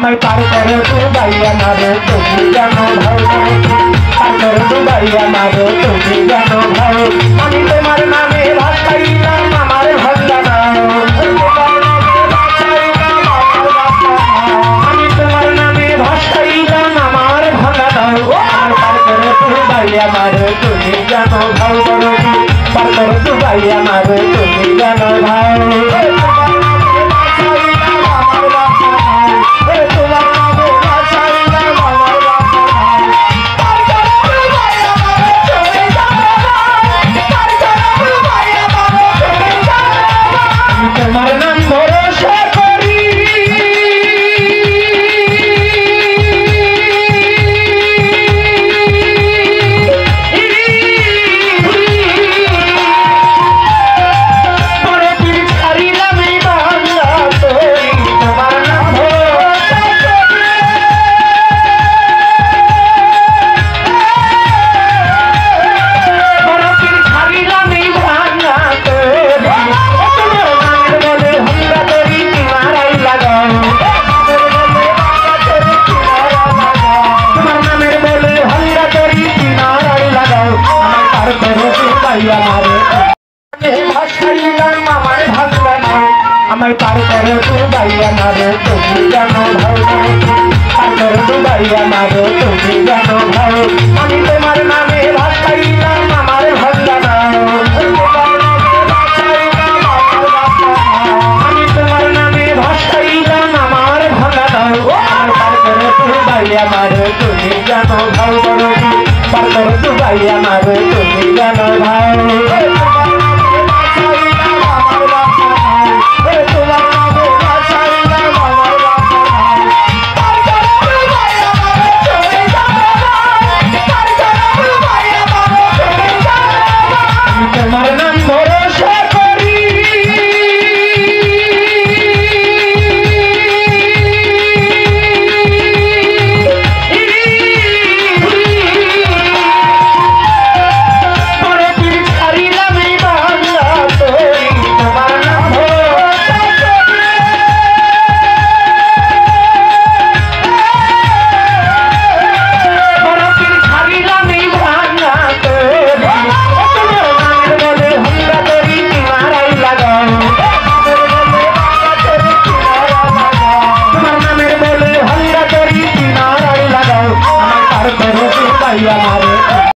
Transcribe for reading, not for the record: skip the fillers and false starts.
আমায় পার করো ডুবাই আমার তুমি জানো ভাও পার করো ডুবাই আমার তুমি জানো ভাও আমি তোমার নামে ভাসাইলাম আমার ভাঙ্গা নাও আমি তোমার নামে ভাসাইলাম আমার ভাঙ্গা নাও পার করো ডুবাই আমার তুমি জানো ভাও পার করো ডুবাই আমার তুমি জানো ভাও আমায় পার করো ডুবাই আমার তুমি জানো ভাও পার করো ডুবাই আমার তুমি জানো ভাও আমি তোমার নামে ভাসাইলাম আমার ভাঙ্গা নাও আমি তোমার নামে ভাসাইলাম আমার ভাঙ্গা নাও পার করো ডুবাই আমার তুমি জানো ভাও পার করো ডুবাই আমার